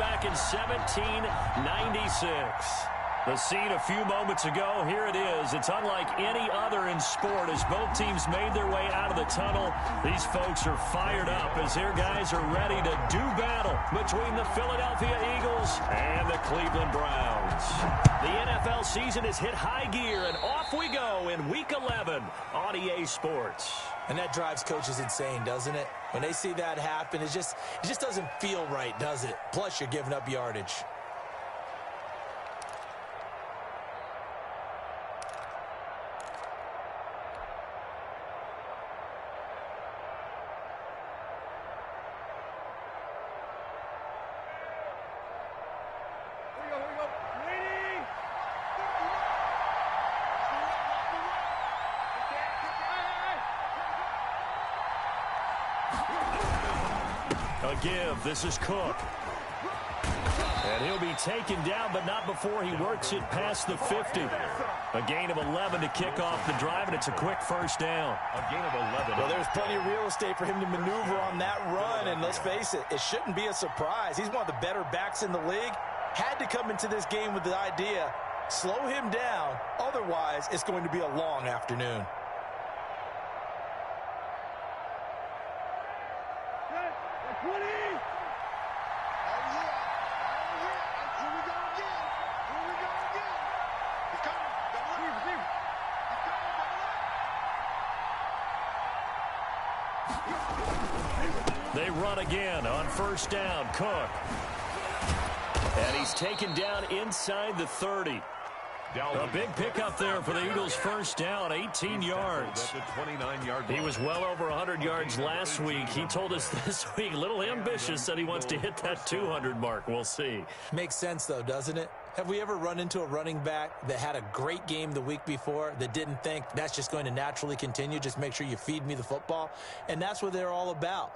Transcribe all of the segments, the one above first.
back in 1796. The scene a few moments ago, here it is. It's unlike any other in sport as both teams made their way out of the tunnel. These folks are fired up as their guys are ready to do battle between the Philadelphia Eagles and the Cleveland Browns. The NFL season has hit high gear, and off we go in Week 11 on EA Sports. And that drives coaches insane, doesn't it? When they see that happen, it just doesn't feel right, does it? Plus, you're giving up yardage. A give. This is Cook. And he'll be taken down, but not before he works it past the 50. A gain of 11 to kick off the drive, and it's a quick first down. A gain of 11. Well, there's plenty of real estate for him to maneuver on that run, and let's face it, it shouldn't be a surprise. He's one of the better backs in the league. Had to come into this game with the idea, slow him down, otherwise it's going to be a long afternoon. They run again on first down. Cook. And he's taken down inside the 30. A big pickup there for the Eagles' first down, 18 yards. He was well over 100 yards last week. He told us this week, a little ambitious, that he wants to hit that 200 mark. We'll see. Makes sense, though, doesn't it? Have we ever run into a running back that had a great game the week before that didn't think that's just going to naturally continue? Just make sure you feed me the football. And that's what they're all about.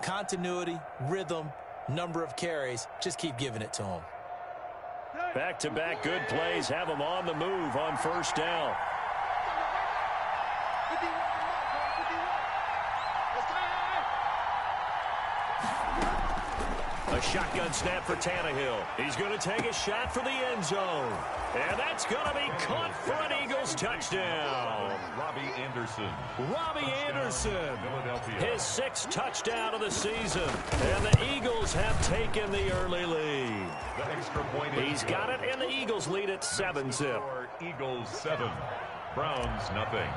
Continuity, rhythm, number of carries. Just keep giving it to them. Back-to-back good plays have them on the move on first down. A shotgun snap for Tannehill. He's going to take a shot for the end zone. And that's going to be caught for an Eagles touchdown. Robbie Anderson. Robbie Anderson. His sixth touchdown of the season. And the Eagles have taken the early lead. The extra point. He's got it, and the Eagles lead at 7-zip. Eagles 7. Browns nothing.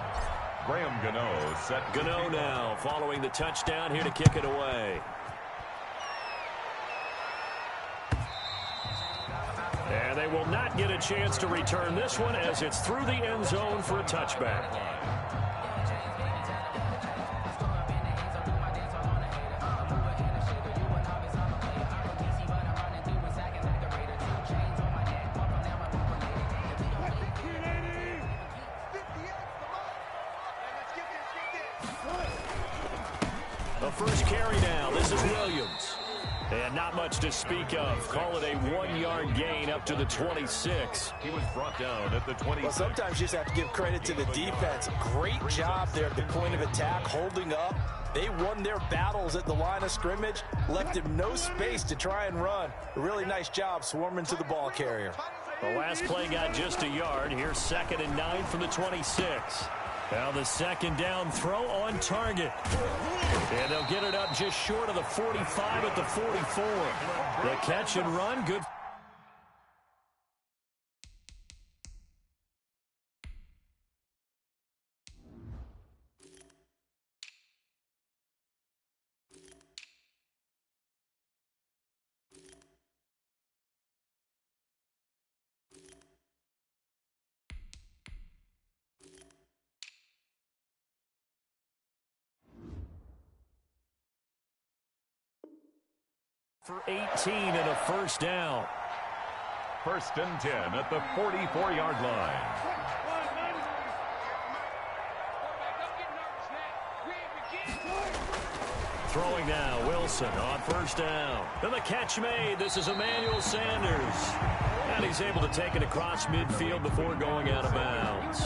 Graham Gano set. Gano now following the touchdown here to kick it away. And they will not get a chance to return this one as it's through the end zone for a touchback. The first carry down. This is Williams. And not much to speak of. Call it a 1-yard gain up to the 26. He was brought down at the 26. Well, sometimes you just have to give credit to the defense. Great job there at the point of attack, holding up. They won their battles at the line of scrimmage, left him no space to try and run. A really nice job swarming to the ball carrier. The last play got just a yard. Here's 2nd and 9 from the 26. Now the second down throw on target. And they'll get it up just short of the 45 at the 44. The catch and run, good. For 18 and a first down. 1st and 10 at the 44-yard line. Throwing now, Wilson on first down. And the catch made. This is Emmanuel Sanders. And he's able to take it across midfield before going out of bounds.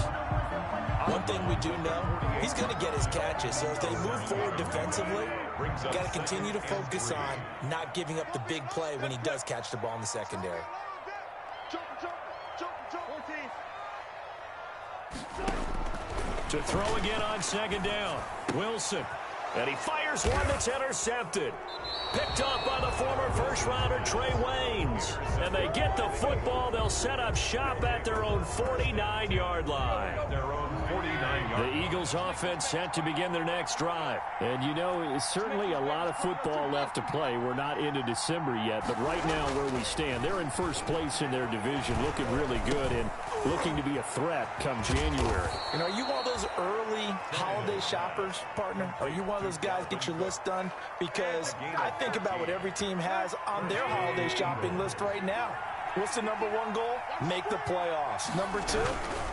One thing we do know, he's going to get his catches. So as they move forward defensively, got to continue to focus on not giving up the big play when he does catch the ball in the secondary. To throw again on second down, Wilson. And he fires one that's intercepted. Picked up by the former first-rounder Trey Waynes. And they get the football. They'll set up shop at their own 49-yard line. The Eagles offense set to begin their next drive. And, you know, it's certainly a lot of football left to play. We're not into December yet, but right now where we stand, they're in first place in their division, looking really good and looking to be a threat come January. You know, are you one of those early holiday shoppers, partner? Are you one of those guys get your list done? Because I think about what every team has on their holiday shopping list right now. What's the number one goal? Make the playoffs. Number two,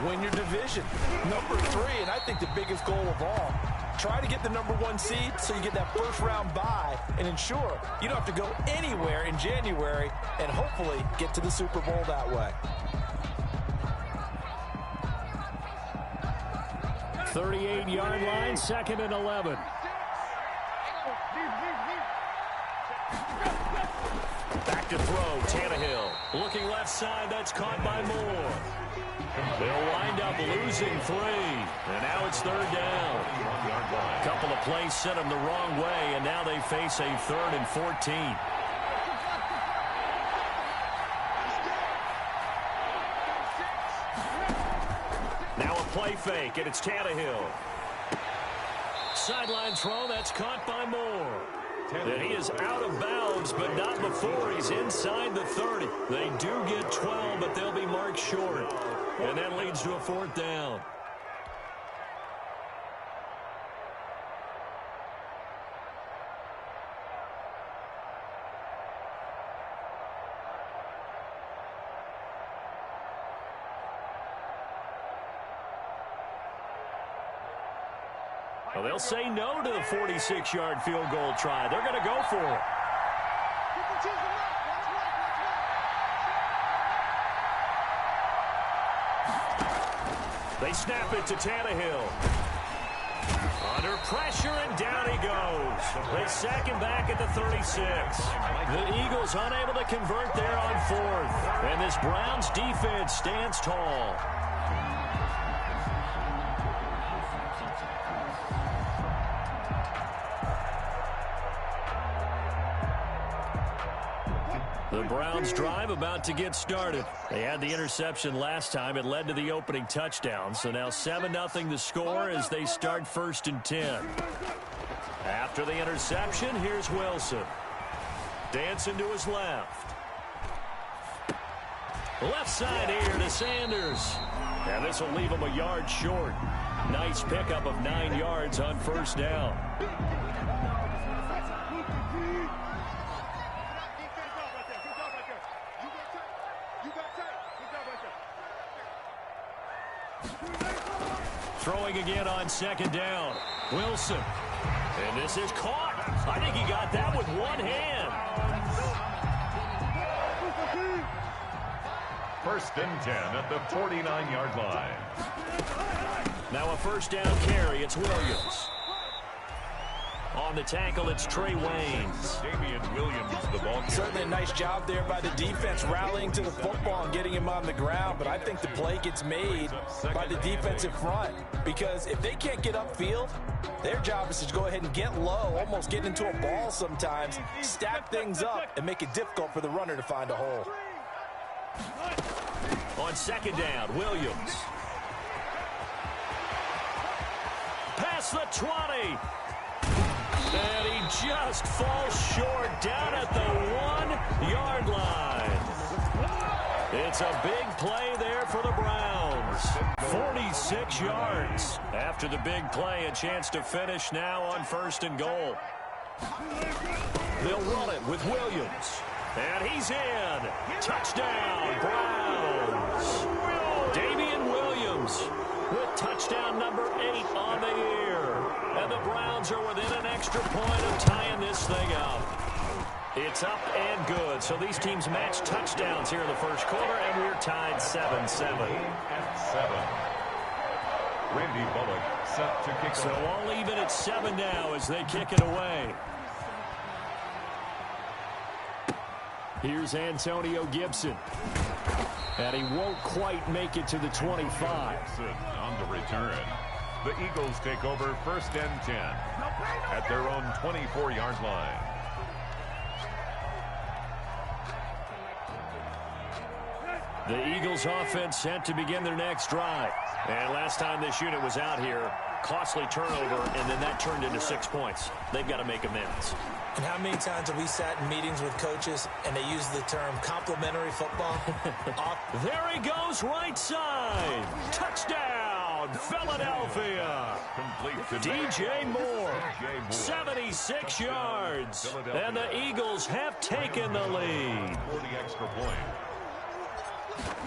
win your division. Number three, and I think the biggest goal of all, try to get the number one seed so you get that first round bye and ensure you don't have to go anywhere in January and hopefully get to the Super Bowl that way. 38-yard line, 2nd and 11. Back to throw, Tannehill. Looking left side, that's caught by Moore. They'll wind up losing 3. And now it's 3rd down. A couple of plays sent them the wrong way, and now they face a 3rd and 14. Now a play fake, and it's Tannehill. Sideline throw, that's caught by Moore. And he is out of bounds, but not before he's inside the 30. They do get 12, but they'll be marked short. And that leads to a 4th down. Well, they'll say no to the 46-yard field goal try. They're going to go for it. They snap it to Tannehill. Under pressure, and down he goes. They sack him back at the 36. The Eagles unable to convert there on 4th. And this Browns defense stands tall. The Browns drive about to get started. They had the interception last time. It led to the opening touchdown. So now 7-0 the score as they start 1st and 10. After the interception, here's Wilson. Dancing to his left. Left side here to Sanders. And this will leave him a yard short. Nice pickup of 9 yards on 1st down. Throwing again on 2nd down. Wilson. And this is caught. I think he got that with one hand. 1st and 10 at the 49-yard line. Now a 1st down carry. It's Williams. On the tackle, it's Trey Waynes. Damian Williams, the ball carrier. Certainly a nice job there by the defense rallying to the football and getting him on the ground, but I think the play gets made by the defensive front because if they can't get upfield, their job is to go ahead and get low, almost get into a ball sometimes, stack things up, and make it difficult for the runner to find a hole. On 2nd down, Williams. Past the 20. And he just falls short down at the 1-yard line. It's a big play there for the Browns. 46 yards. After the big play, a chance to finish now on 1st and goal. They'll run it with Williams. And he's in. Touchdown, Browns. Damian Williams with touchdown number 8 on the year. And the Browns are within an extra point of tying this thing up. It's up and good. So these teams match touchdowns here in the 1st quarter, and we're tied 7-7. Randy Bullock set to kick So off. all even at 7 now as they kick it away. Here's Antonio Gibson. And he won't quite make it to the 25. On the return. The Eagles take over 1st and 10 at their own 24-yard line. The Eagles offense set to begin their next drive. And last time this unit was out here, costly turnover, and then that turned into 6 points. They've got to make amends. And how many times have we sat in meetings with coaches and they use the term complimentary football? There he goes, right side. Touchdown, Philadelphia. Complete to DJ Moore, 76 yards. And the Eagles have taken the lead. for the extra point.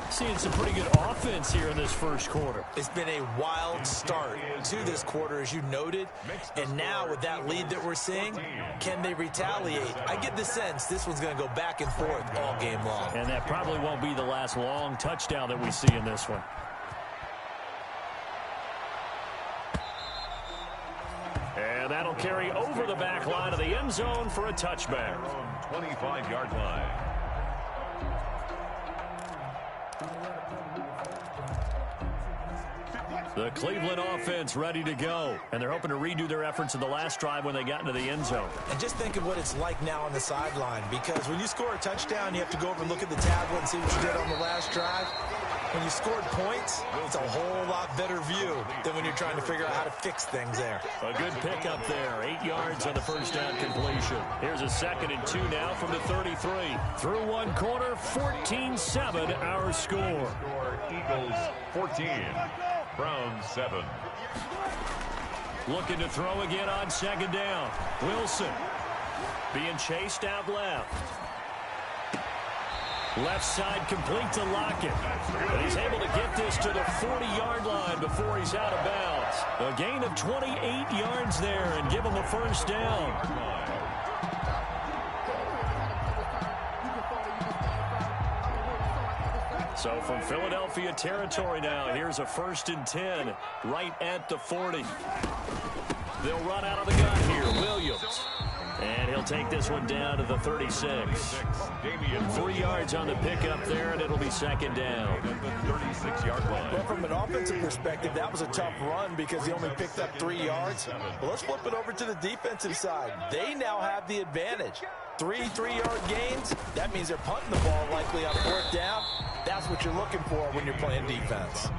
Seeing some pretty good offense here in this first quarter. It's been a wild start to this quarter, as you noted. And now with that lead that we're seeing, can they retaliate? I get the sense this one's going to go back and forth all game long. And that probably won't be the last long touchdown that we see in this one. And that'll carry over the back line of the end zone for a touchback. 25-yard line. The Cleveland offense ready to go. And they're hoping to redo their efforts in the last drive when they got into the end zone. And just think of what it's like now on the sideline, because when you score a touchdown, you have to go over and look at the tablet and see what you did on the last drive. When you scored points, it's a whole lot better view than when you're trying to figure out how to fix things there. A good pickup there. 8 yards on the first down completion. Here's a 2nd and 2 now from the 33. Through one quarter, 14-7 our score. Eagles 14. Browns 7. Looking to throw again on 2nd down. Wilson being chased out left. Left side complete to Lockett. But he's able to get this to the 40-yard line before he's out of bounds. A gain of 28 yards there and give him a first down. So from Philadelphia territory now, here's a 1st and 10 right at the 40. They'll run out of the gun here. Williams. And he'll take this one down to the 36. 3 yards on the pickup there, and it'll be 2nd down. The 36-yard line. Well, from an offensive perspective, that was a tough run because he only picked up 3 yards. Well, let's flip it over to the defensive side. They now have the advantage. 3 3-yard gains, that means they're punting the ball likely on 4th down. That's what you're looking for when you're playing defense.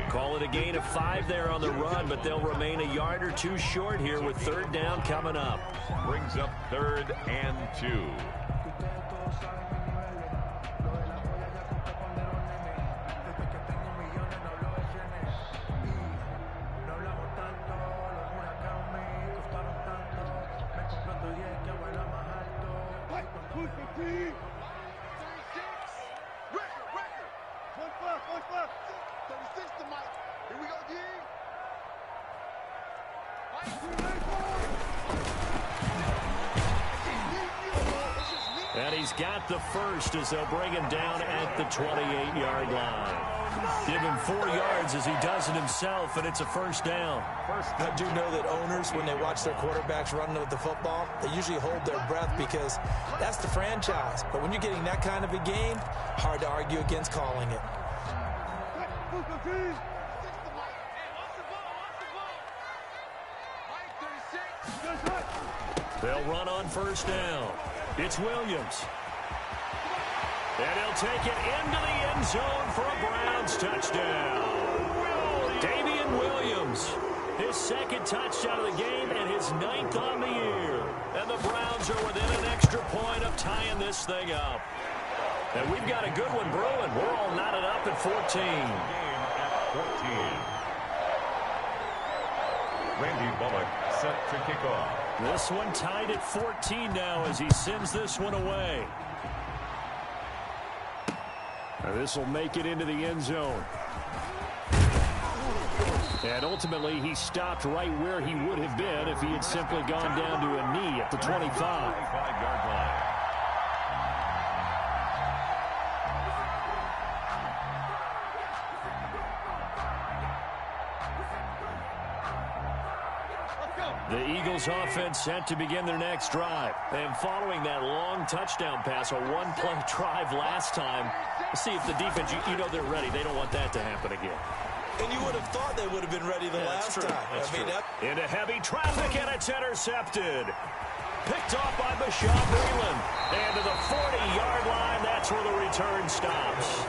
Call it a gain of 5 there on the run, but they'll remain a yard or 2 short here with 3rd down coming up. Brings up 3rd and 2. And he's got the first as they'll bring him down at the 28-yard line. Give him 4 yards as he does it himself, and it's a first down. I do know that owners, when they watch their quarterbacks running with the football, they usually hold their breath because that's the franchise. But when you're getting that kind of a game, hard to argue against calling it. They'll run on first down. It's Williams. And he'll take it into the end zone for a Browns touchdown. Damian Williams, his 2nd touchdown of the game and his 9th on the year. And the Browns are within an extra point of tying this thing up. And we've got a good one brewing. We're all knotted up at 14. Game at 14. Randy Bullock set to kick off. This one tied at 14 now as he sends this one away. This will make it into the end zone. And ultimately, he stopped right where he would have been if he had simply gone down to a knee at the 25. 25-yard line. The Eagles offense set to begin their next drive. And following that long touchdown pass, a one-play drive last time, let's see if the defense, you know they're ready. They don't want that to happen again. And you would have thought they would have been ready the last time. That's true. Into heavy traffic, and it's intercepted. Picked off by Bashaud Breeland. And to the 40-yard line, that's where the return stops.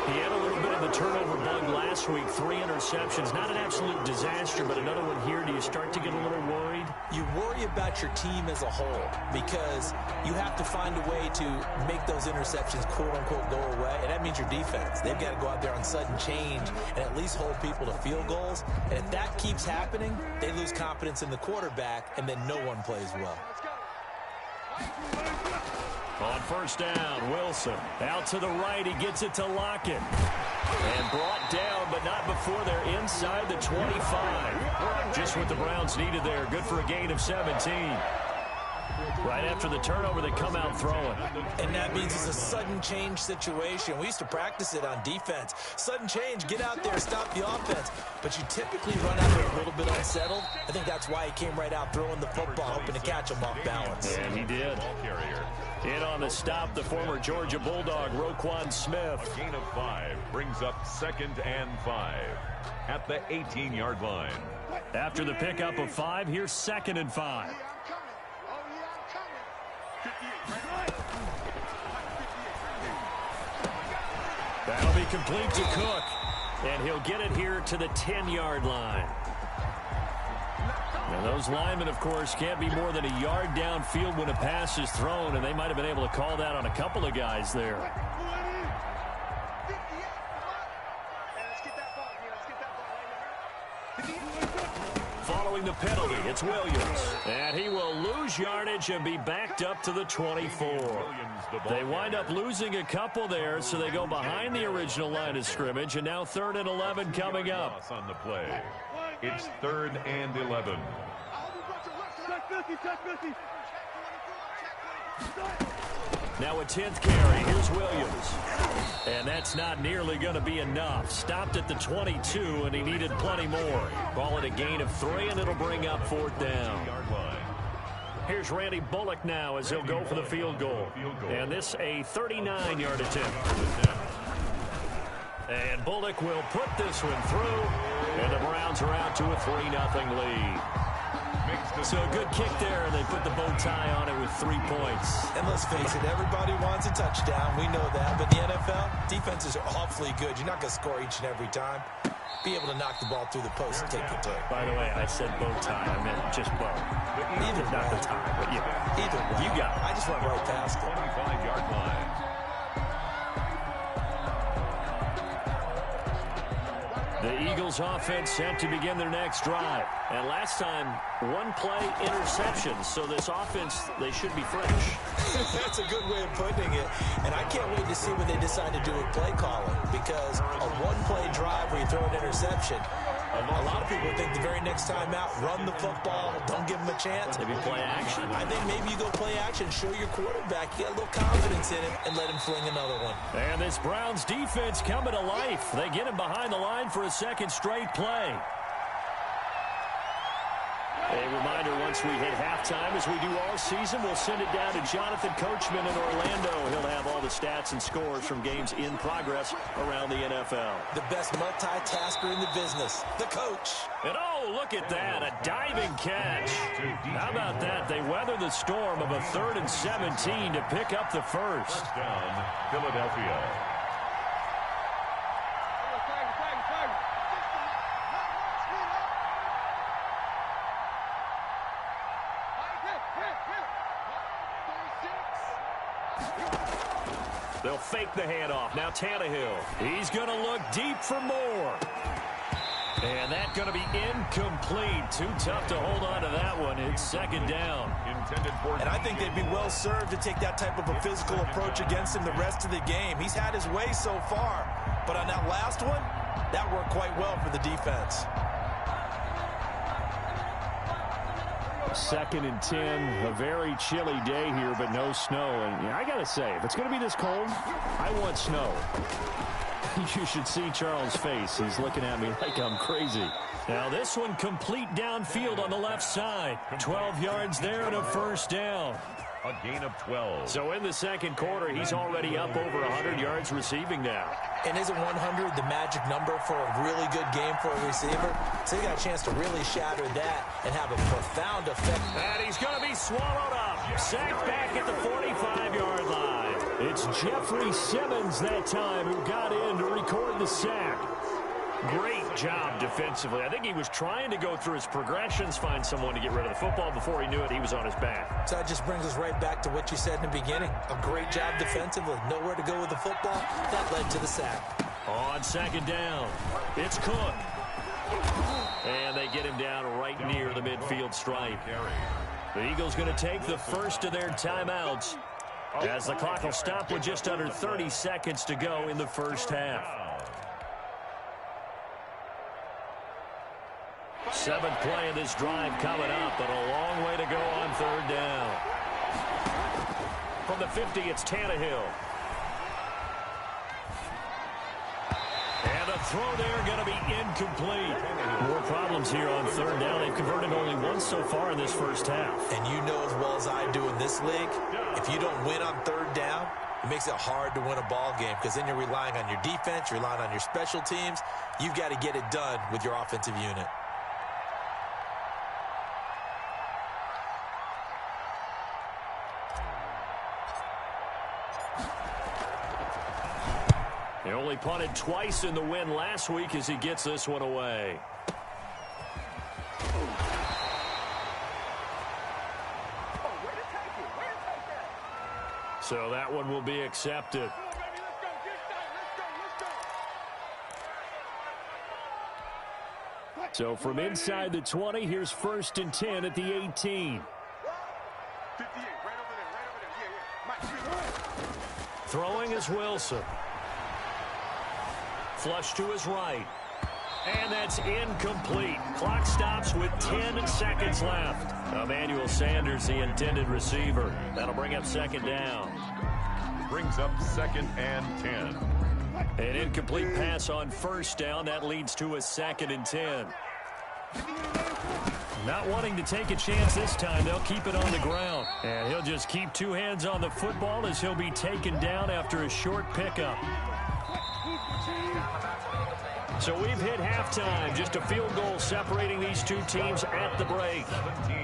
He had a little bit of the turnover bug last week. 3 interceptions. Not an absolute disaster, but another one here. Do you start to get a little worried? You worry about your team as a whole because you have to find a way to make those interceptions, quote-unquote, go away. And that means your defense. They've got to go out there on sudden change and at least hold people to field goals. And if that keeps happening, they lose confidence in the quarterback, and then no one plays well. On first down, Wilson. Out to the right, he gets it to Lockett. And brought down, but not before they're inside the 25. Just what the Browns needed there. Good for a gain of 17. Right after the turnover, they come out throwing. And that means it's a sudden change situation. We used to practice it on defense. Sudden change, get out there, stop the offense. But you typically run out there a little bit unsettled. I think that's why he came right out throwing the football, hoping to catch him off balance. And he did. In on the stop, the former Georgia Bulldog, Roquan Smith. A gain of 5 brings up 2nd and 5 at the 18-yard line. After the pickup of 5, here's 2nd and 5. That'll be complete to Cook. And he'll get it here to the 10-yard line. Now those linemen, of course, can't be more than a yard downfield when a pass is thrown, and they might have been able to call that on a couple of guys there. Following the penalty, it's Williams. And he will lose yardage and be backed up to the 24. They wind up losing a couple there, so they go behind the original line of scrimmage, and now 3rd and 11 coming up. On the play. It's 3rd and 11. Now a 10th carry. Here's Williams. And that's not nearly going to be enough. Stopped at the 22, and he needed plenty more. Call it a gain of 3, and it'll bring up 4th down. Here's Randy Bullock now as he'll go for the field goal. And this a 39-yard attempt. And Bullock will put this one through. And the Browns are out to a 3-0 lead. So a good kick there, and they put the bow tie on it with 3 points. And let's face it, everybody wants a touchdown. We know that. But the NFL, defenses are awfully good. You're not going to score each and every time. Be able to knock the ball through the post and take the take. By the way, I said bow tie. I meant just bow. Either not the tie, but yeah. Either way. You got it. I just went right past it. 25-yard line. The Eagles offense set to begin their next drive. And last time, 1-play interception. So this offense, they should be fresh. That's a good way of putting it. And I can't wait to see what they decide to do with play calling. Because a 1-play drive where you throw an interception, a lot of people think the very next time out, run the football, don't give them a chance. Maybe play action. I think maybe you go play action, show your quarterback, you got a little confidence in him, and let him fling another one. And this Browns defense coming to life. They get him behind the line for a second straight play. A reminder, once we hit halftime, as we do all season, we'll send it down to Jonathan Coachman in Orlando. He'll have all the stats and scores from games in progress around the NFL. The best multitasker in the business, the coach. And oh, look at that, a diving catch. How about that? They weather the storm of a 3rd and 17 to pick up the first. Touchdown, Philadelphia. They'll fake the handoff. Now Tannehill. He's going to look deep for more. And that's going to be incomplete. Too tough to hold on to that one. It's 2nd down. And I think they'd be well served to take that type of a physical approach against him the rest of the game. He's had his way so far. But on that last one, that worked quite well for the defense. 2nd and 10, a very chilly day here, but no snow. And I got to say, if it's going to be this cold, I want snow. You should see Charles' face. He's looking at me like I'm crazy. Now this one complete downfield on the left side. 12 yards there and a first down. A gain of 12. So in the second quarter, he's already up over 100 yards receiving now. And isn't 100 the magic number for a really good game for a receiver? So he got a chance to really shatter that and have a profound effect. And he's going to be swallowed up. Sacked back at the 45-yard line. It's Jeffrey Simmons that time who got in to record the sack. Great job defensively. I think he was trying to go through his progressions, find someone to get rid of the football. Before he knew it, he was on his back. So that just brings us right back to what you said in the beginning. A great job defensively. Nowhere to go with the football. That led to the sack. On second down, it's Cook. And they get him down right near the midfield stripe. The Eagles going to take the first of their timeouts as the clock will stop with just under 30 seconds to go in the first half. Seventh play of this drive coming up, but a long way to go on third down. From the 50, it's Tannehill. And the throw there going to be incomplete. More problems here on third down. They've converted only once so far in this first half. And you know as well as I do in this league, if you don't win on third down, it makes it hard to win a ball game because then you're relying on your defense, you're relying on your special teams. You've got to get it done with your offensive unit. He only punted twice in the win last week as he gets this one away. So that one will be accepted. So from inside the 20, here's 1st and 10 at the 18. Throwing is Wilson. Flush to his right. And that's incomplete. Clock stops with 10 seconds left. Emmanuel Sanders, the intended receiver. That'll bring up second down. Brings up 2nd and 10. An incomplete pass on first down. That leads to a 2nd and 10. Not wanting to take a chance this time. They'll keep it on the ground. And he'll just keep two hands on the football as he'll be taken down after a short pickup. So we've hit halftime. Just a field goal separating these two teams at the break.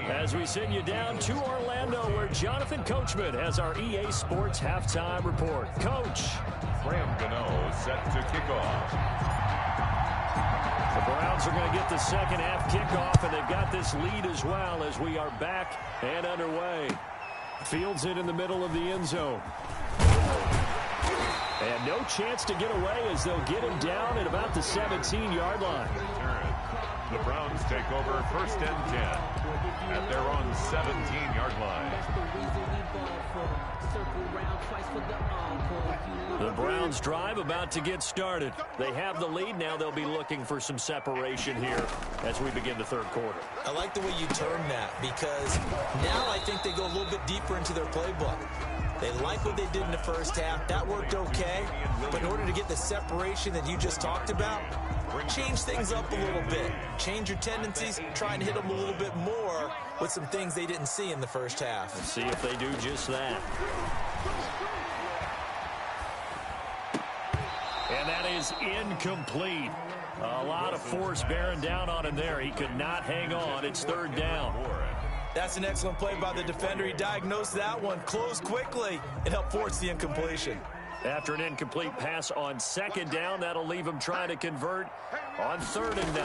As we send you down to Orlando, where Jonathan Coachman has our EA Sports halftime report. Coach. Graham Gano set to kick off. The Browns are going to get the second half kickoff, and they've got this lead as well as we are back and underway. Fields it in the middle of the end zone. And no chance to get away as they'll get him down at about the 17-yard line. The Browns take over 1st and 10 at their own 17-yard line. The Browns drive about to get started. They have the lead. Now they'll be looking for some separation here as we begin the third quarter. I like the way you term that because now I think they go a little bit deeper into their playbook. They like what they did in the first half. That worked okay. But in order to get the separation that you just talked about, change things up a little bit. Change your tendencies. Try and hit them a little bit more with some things they didn't see in the first half. Let's see if they do just that. And that is incomplete. A lot of force bearing down on him there. He could not hang on. It's third down. That's an excellent play by the defender. He diagnosed that one, closed quickly, and helped force the incompletion. After an incomplete pass on second down, that'll leave him trying to convert on 3rd and 9.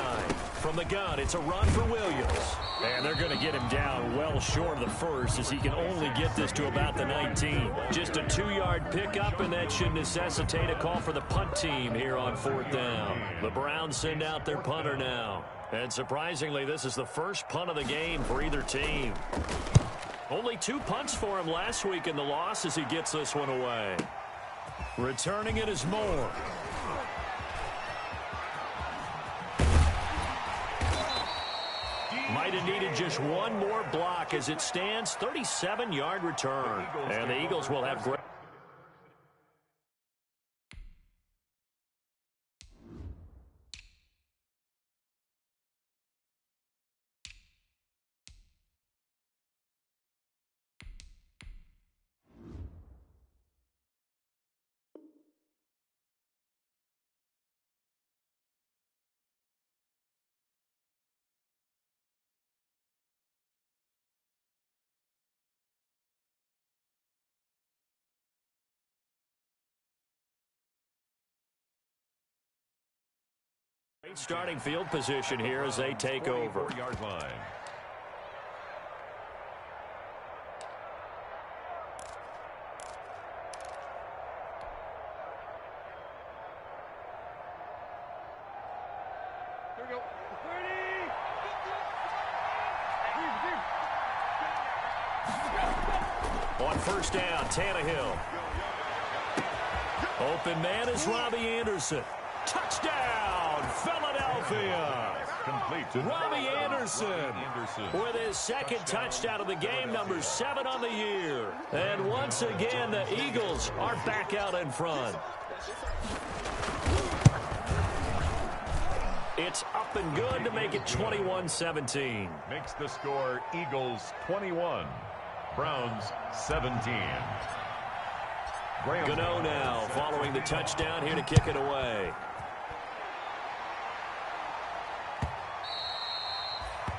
From the gun, it's a run for Williams. And they're going to get him down well short of the first as he can only get this to about the 19. Just a 2-yard pickup, and that should necessitate a call for the punt team here on 4th down. The Browns send out their punter now. And surprisingly, this is the first punt of the game for either team. Only 2 punts for him last week in the loss as he gets this one away. Returning it is Moore. Might have needed just one more block as it stands. 37-yard return. And the Eagles will have great Great starting field position here as they take over. 44-yard line. On first down, Tannehill. Open man is Robbie Anderson. Touchdown, Philadelphia. Complete to Robbie Anderson with his second touchdown of the game, number 7 on the year. And once again, the Eagles are back out in front. It's up and good to make it 21-17. Makes the score Eagles 21, Browns 17. Gano now following the touchdown here to kick it away.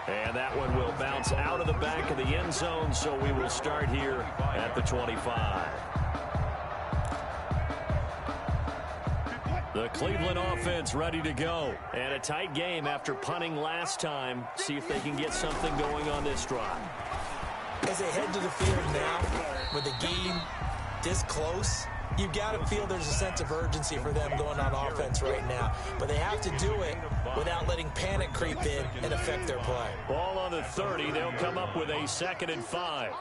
And that one will bounce out of the back of the end zone, so we will start here at the 25. The Cleveland offense ready to go. And a tight game after punting last time. See if they can get something going on this drive. As they head to the field now, with the game this close, you've got to feel there's a sense of urgency for them going on offense right now. But they have to do it without letting panic creep in and affect their play. Ball on the 30. They'll come up with a 2nd and 5.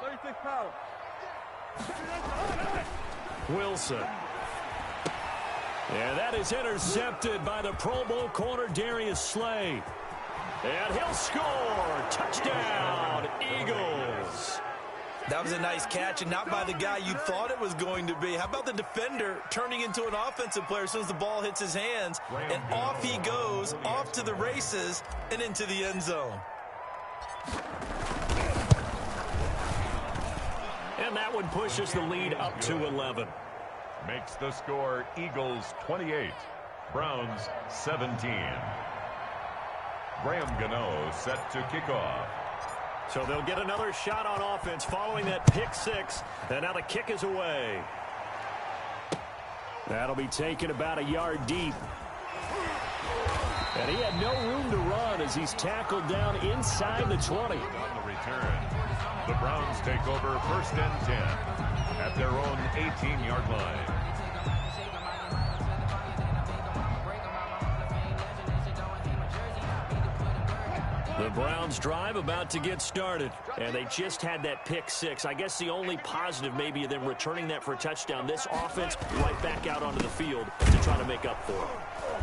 Wilson. And that is intercepted by the Pro Bowl corner Darius Slay. And he'll score. Touchdown, Eagles. That was a nice catch, and not by the guy you thought it was going to be. How about the defender turning into an offensive player as soon as the ball hits his hands, and off he goes, off to the races, and into the end zone. And that one pushes the lead up to 11. Makes the score Eagles 28, Browns 17. Graham Gano set to kick off. So they'll get another shot on offense following that pick 6. And now the kick is away. That'll be taken about a yard deep. And he had no room to run as he's tackled down inside the 20. On the return, the Browns take over 1st and 10 at their own 18-yard line. The Browns drive about to get started, and they just had that pick 6. I guess the only positive maybe of them returning that for a touchdown. This offense right back out onto the field to try to make up for it.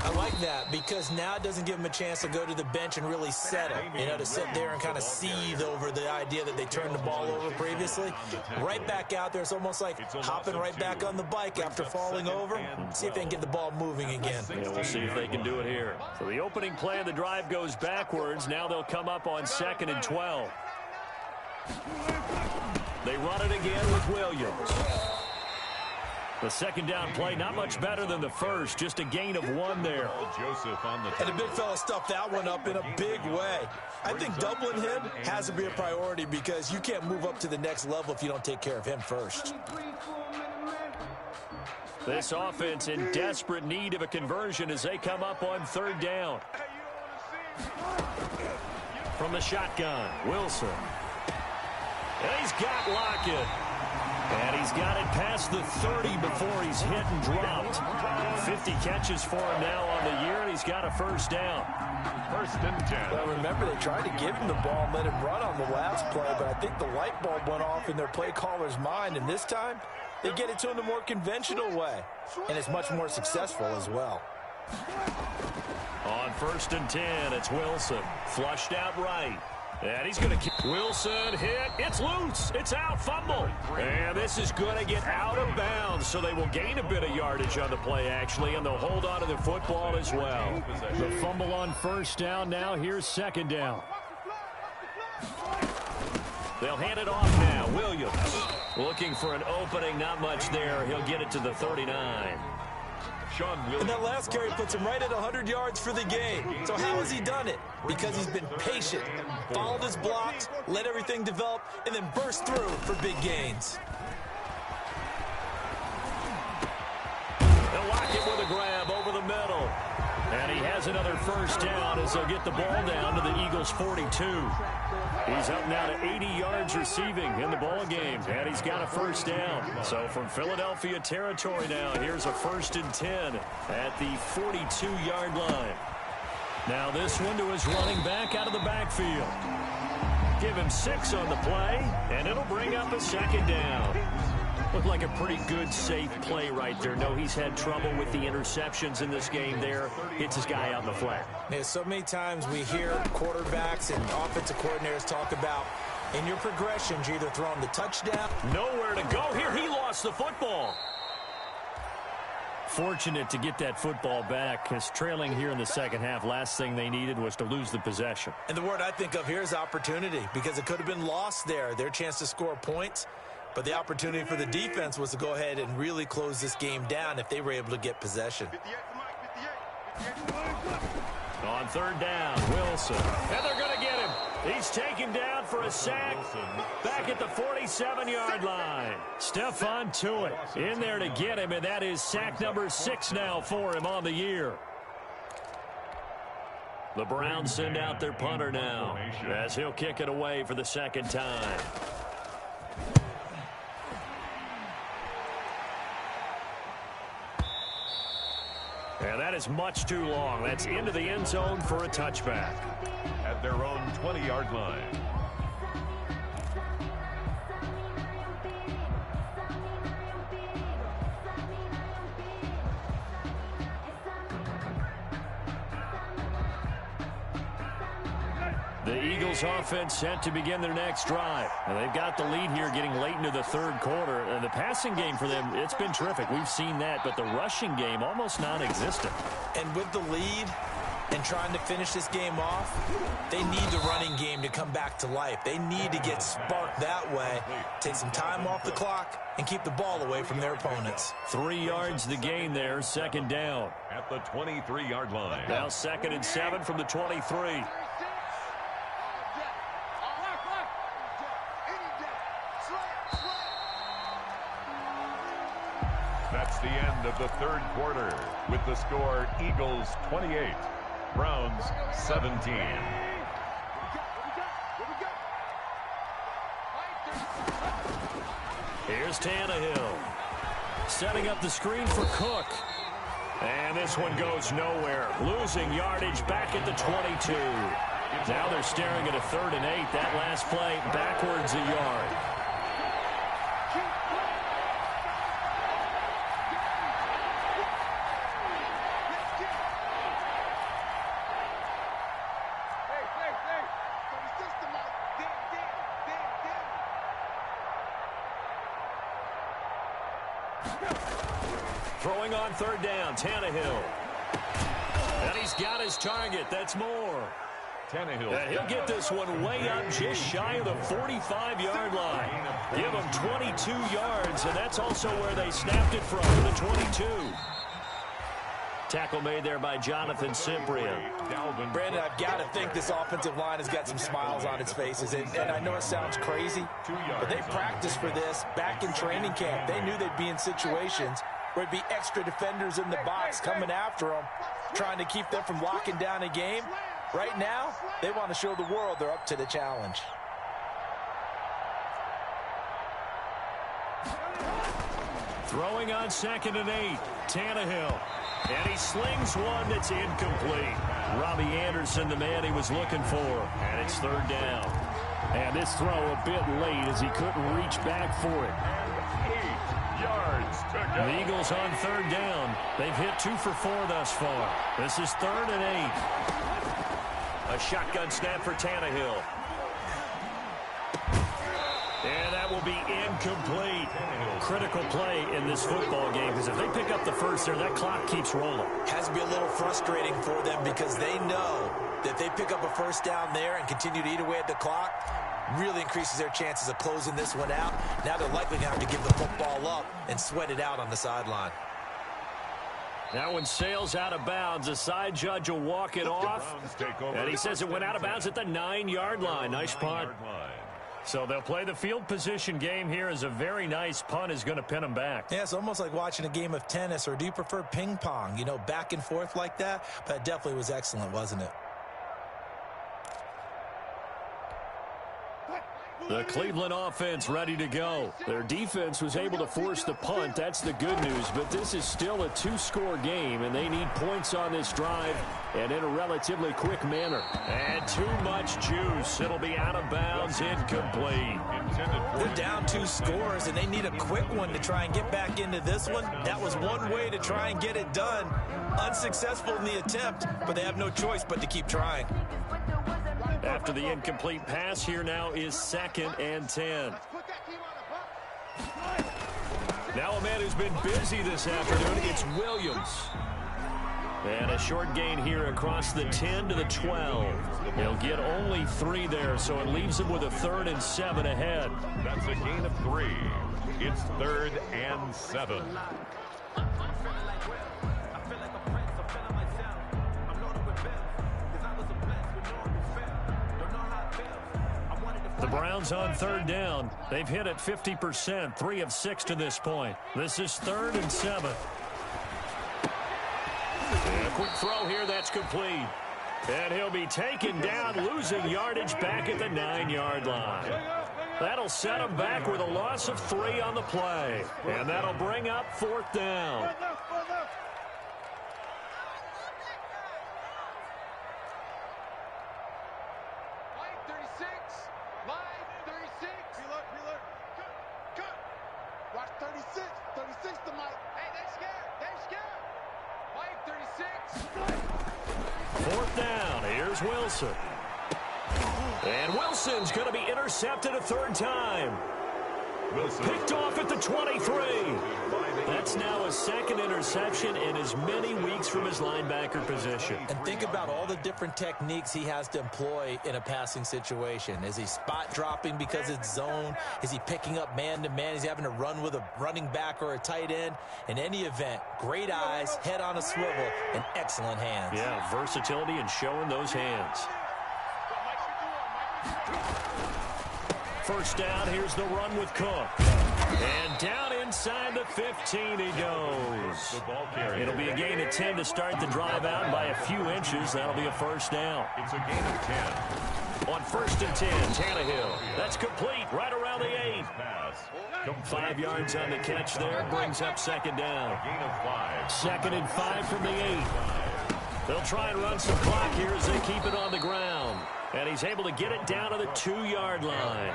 I like that because now it doesn't give them a chance to go to the bench and really settle, to sit there and kind of seethe over the idea that they turned the ball over previously. Right back out there, it's almost like hopping right back on the bike after falling over. See if they can get the ball moving again. Yeah, we'll see if they can do it here. So the opening play of the drive goes backwards. Now they'll come up on 2nd and 12. They run it again with Williams. The second down play, not much better than the first. Just a gain of 1 there. Joseph on the And the big fella stuffed that one up in a big way. I think doubling him has to be a priority because you can't move up to the next level if you don't take care of him first. This offense in desperate need of a conversion as they come up on 3rd down. From the shotgun, Wilson. And he's got Lockett. And he's got it past the 30 before he's hit and dropped. 50 catches for him now on the year, and he's got a 1st down. 1st and 10. Well, remember, they tried to give him the ball and let him run on the last play, but I think the light bulb went off in their play caller's mind, and this time they get it to him the more conventional way, and it's much more successful as well. On 1st and 10, it's Wilson. Flushed out right. And he's going to kick. Wilson hit. It's loose. It's out. Fumble. And this is going to get out of bounds, so they will gain a bit of yardage on the play, actually, and they'll hold on to the football as well. The fumble on 1st down. Now here's 2nd down. They'll hand it off now. Williams looking for an opening. Not much there. He'll get it to the 39. And that last carry puts him right at 100 yards for the game. So how has he done it? Because he's been patient, followed his blocks, let everything develop, and then burst through for big gains. They'll lock it with a grab over the middle. And he has has another first down as they'll get the ball down to the Eagles' 42. He's up now to 80 yards receiving in the ball game, and he's got a first down. So from Philadelphia territory now, here's a 1st and 10 at the 42-yard line. Now this one to his running back out of the backfield. Give him 6 on the play, and it'll bring up a 2nd down. Looked like a pretty good, safe play right there. No, he's had trouble with the interceptions in this game there. Hits his guy out in the flat. Yeah, so many times we hear quarterbacks and offensive coordinators talk about in your progressions, you're either throwing the touchdown. Nowhere to go here. He lost the football. Fortunate to get that football back, because trailing here in the second half, last thing they needed was to lose the possession. And the word I think of here is opportunity, because it could have been lost there. Their chance to score points. But the opportunity for the defense was to go ahead and really close this game down if they were able to get possession. On 3rd down, Wilson. And they're going to get him. He's taken down for a sack back at the 47-yard line. Stephon Tuitt in there to get him, and that is sack number 6 now for him on the year. The Browns send out their punter now as he'll kick it away for the 2nd time. And that is much too long. That's into the end zone for a touchback. At their own 20-yard line. The Eagles offense set to begin their next drive. And they've got the lead here getting late into the 3rd quarter. And the passing game for them, it's been terrific. We've seen that. But the rushing game, almost non-existent. And with the lead and trying to finish this game off, they need the running game to come back to life. They need to get sparked that way, take some time off the clock, and keep the ball away from their opponents. 3 yards the gain there, 2nd down. At the 23-yard line. Now 2nd and 7 from the 23. That's the end of the 3rd quarter with the score Eagles 28, Browns 17. Here's Tannehill setting up the screen for Cook. And this one goes nowhere. Losing yardage back at the 22. Now they're staring at a 3rd and 8. That last play backwards a yard. Throwing on 3rd down, Tannehill. And he's got his target. That's more. Tannehill. And he'll get this one way up just shy of the 45-yard line. Give him 22 yards, and that's also where they snapped it from, the 22. Tackle made there by Jonathan Cyprien. Brandon, I've got to think this offensive line has got some smiles on its faces. And I know it sounds crazy, but they practiced for this back in training camp. They knew they'd be in situations where it'd be extra defenders in the box coming after them, trying to keep them from locking down a game. Right now, they want to show the world they're up to the challenge. Throwing on 2nd and 8, Tannehill. And he slings one that's incomplete. Robbie Anderson, the man he was looking for. And it's 3rd down. And this throw a bit late as he couldn't reach back for it. 8 yards to go. The Eagles on 3rd down. They've hit 2 for 4 thus far. This is 3rd and 8. A shotgun snap for Tannehill. And that will be incomplete. Critical play in this football game, because if they pick up the first there, that clock keeps rolling. Has to be a little frustrating for them, because they know that if they pick up a first down there and continue to eat away at the clock, really increases their chances of closing this one out. Now they're likely going to have to give the football up and sweat it out on the sideline. That one sails out of bounds. The side judge will walk it off. And he says it went out of bounds at the 9-yard line. Nice punt. So they'll play the field position game here as a very nice punt is going to pin them back. Yeah, it's almost like watching a game of tennis, or do you prefer ping pong? You know, back and forth like that. But it definitely was excellent, wasn't it? The Cleveland offense ready to go. Their defense was able to force the punt. That's the good news. But this is still a two-score game, and they need points on this drive and in a relatively quick manner. And too much juice. It'll be out of bounds, incomplete. They're down 2 scores, and they need a quick one to try and get back into this one. That was one way to try and get it done. Unsuccessful in the attempt, but they have no choice but to keep trying. After the incomplete pass, here now is 2nd and 10. Now a man who's been busy this afternoon, it's Williams. And a short gain here across the 10 to the 12. He'll get only 3 there, so it leaves him with a 3rd and 7 ahead. That's a gain of 3. It's 3rd and 7. The Browns on 3rd down. They've hit it 50%, 3 of 6 to this point. This is 3rd and 7. And a quick throw here, that's complete. And he'll be taken down, losing yardage back at the 9-yard line. That'll set him back with a loss of 3 on the play. And that'll bring up 4th down. Wilson. And Wilson's going to be intercepted a 3rd time. Wilson. Picked off at the 23. That's now a 2nd interception in as many weeks from his linebacker position. And think about all the different techniques he has to employ in a passing situation. Is he spot dropping because it's zone? Is he picking up man-to-man? Is he having to run with a running back or a tight end? In any event, great eyes, head on a swivel, and excellent hands. Yeah, versatility and showing those hands. 1st down, here's the run with Cook. And down inside the 15 he goes. It'll be a gain of 10 to start the drive out by a few inches. That'll be a 1st down. It's a gain of 10. On 1st and 10, Tannehill. That's complete right around the 8. 5 yards on the catch there. Brings up 2nd down. Gain of 5. 2nd and 5 from the 8. They'll try and run some clock here as they keep it on the ground. And he's able to get it down to the 2-yard line.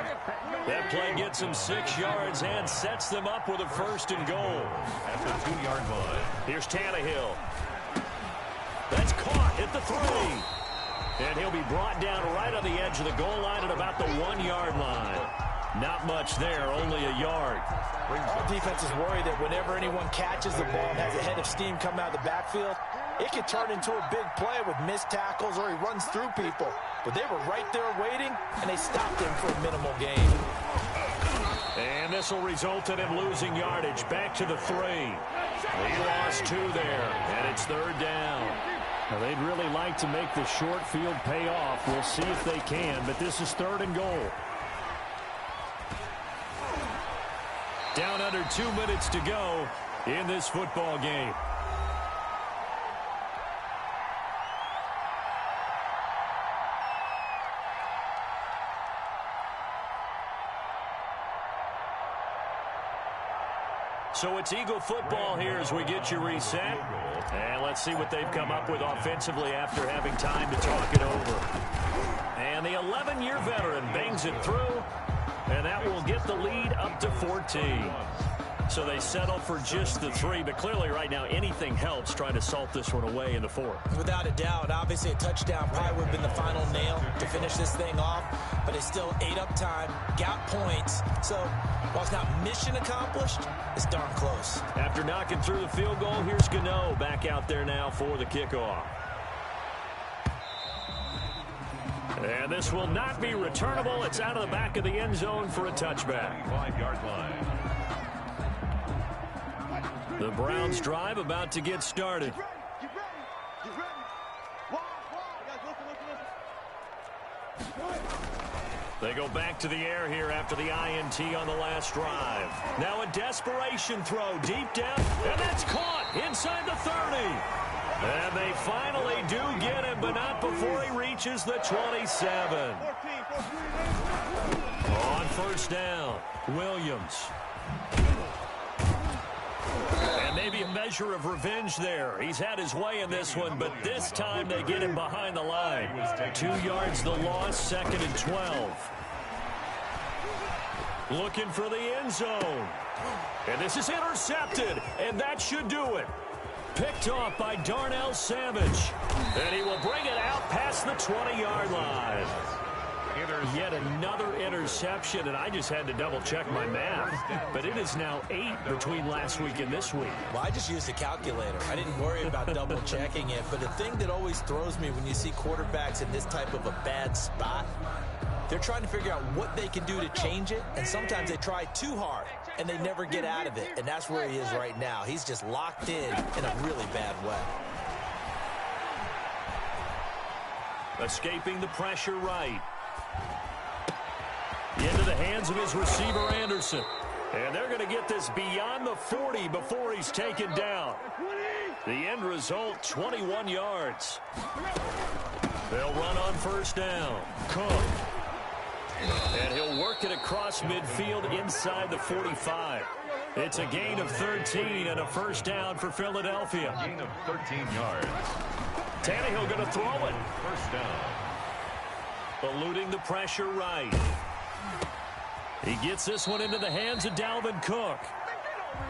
That play gets him 6 yards and sets them up with a 1st and goal. At the 2-yard line. Here's Tannehill. That's caught at the 3. And he'll be brought down right on the edge of the goal line at about the 1-yard line. Not much there, only a yard. All defenses worry that whenever anyone catches the ball and has a head of steam come out of the backfield, it could turn into a big play with missed tackles or he runs through people. But they were right there waiting, and they stopped him for a minimal gain. And this will result in him losing yardage back to the 3. He lost 2 there, and it's 3rd down. Now, they'd really like to make the short field pay off. We'll see if they can, but this is 3rd and goal. Down under 2 minutes to go in this football game. So it's Eagle football here as we get you reset. And let's see what they've come up with offensively after having time to talk it over. And the 11-year veteran bangs it through, and that will get the lead up to 14. So they settle for just the 3, but clearly right now anything helps trying to salt this one away in the 4th. Without a doubt, obviously a touchdown probably would have been the final nail to finish this thing off, but it's still 8 up time, got points, so while it's not mission accomplished, it's darn close. After knocking through the field goal, here's Gano back out there now for the kickoff. And this will not be returnable. It's out of the back of the end zone for a touchback. 5-yard line. The Browns drive about to get started. They go back to the air here after the INT on the last drive. Now a desperation throw deep down, and that's caught inside the 30. And they finally do get him, but not before he reaches the 27. On first down, Williams. And maybe a measure of revenge there. He's had his way in this one, but this time they get him behind the line. 2 yards the loss, 2nd and 12. Looking for the end zone. And this is intercepted, and that should do it. Picked off by Darnell Savage. And he will bring it out past the 20-yard line. Yet another interception, and I just had to double-check my math. But it is now 8 between last week and this week. Well, I just used a calculator. I didn't worry about double-checking it. But the thing that always throws me when you see quarterbacks in this type of a bad spot, they're trying to figure out what they can do to change it, and sometimes they try too hard, and they never get out of it. And that's where he is right now. He's just locked in a really bad way. Escaping the pressure right. Into the hands of his receiver, Anderson. And they're going to get this beyond the 40 before he's taken down. The end result, 21 yards. They'll run on first down. Cook. And he'll work it across midfield inside the 45. It's a gain of 13 and a first down for Philadelphia. Gain of 13 yards. Tannehill going to throw it. First down. Eluding the pressure right. He gets this one into the hands of Dalvin Cook.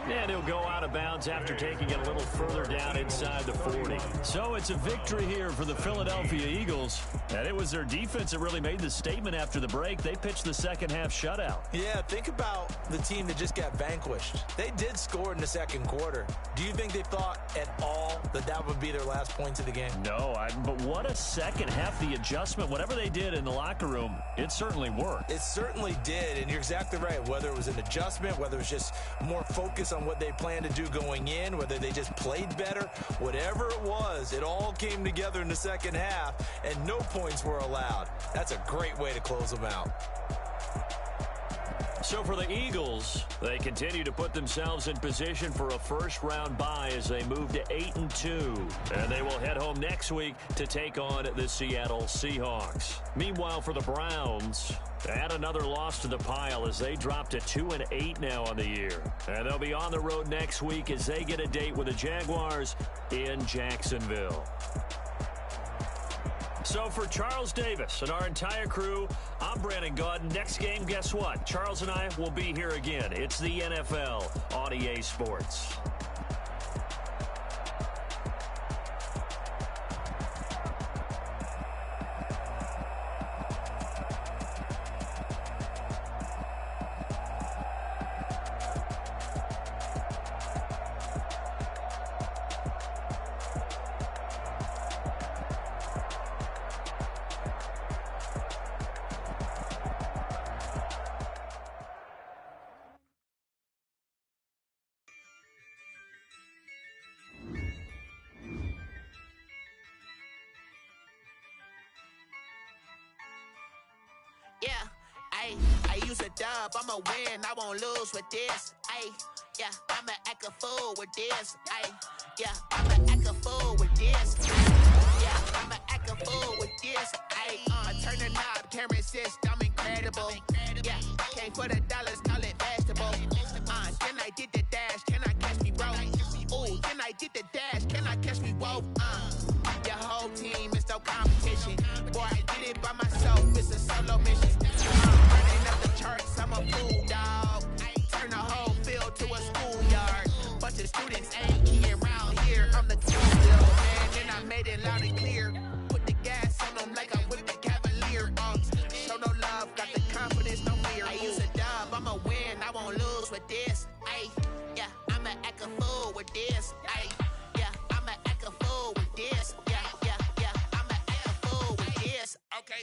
And he'll go out of bounds after taking it a little further down inside the 40. So it's a victory here for the Philadelphia Eagles. And it was their defense that really made the statement after the break. They pitched the second half shutout. Yeah, think about the team that just got vanquished. They did score in the second quarter. Do you think they thought at all that that would be their last points of the game? No, but what a second half. The adjustment, whatever they did in the locker room, it certainly worked. It certainly did, and you're exactly right. Whether it was an adjustment, whether it was just more focus on what they planned to do going in, whether they just played better, whatever it was, it all came together in the second half, and no points were allowed. That's a great way to close them out. So for the Eagles, they continue to put themselves in position for a first-round bye as they move to 8-2. And they will head home next week to take on the Seattle Seahawks. Meanwhile, for the Browns, add another loss to the pile as they drop to 2-8 now on the year. And they'll be on the road next week as they get a date with the Jaguars in Jacksonville. So for Charles Davis and our entire crew, I'm Brandon Gaudin. Next game, guess what? Charles and I will be here again. It's the NFL on EA Sports. Yeah, I use a dub, I'ma win, I won't lose with this. Yeah, I'ma act a fool with this. Yeah, I'ma act a fool with this. Yeah, I'ma act a fool with this. I turn the knob, can't resist, I'm incredible. Yeah, came for the dollars, call it vegetable. Then I did the dash, can I catch me, bro? Ooh, then I did the dash, can I catch me, whoa? Your whole team is no competition. Boy, I did it by myself, it's a solo mission. Running up the charts, I'm a fool, dog. Turn the whole field to a schoolyard. Bunch of students ain't key around here. I'm the cool little man, and I made it loud and clear. Put the gas on them like I'm with the Cavalier. Show no love, got the confidence, no fear. I use a dub, I'ma win, I won't lose with this. Yeah, I'ma act a fool with this. Yeah, I'ma act a fool with this. Yeah, I'ma act a fool with this. Okay.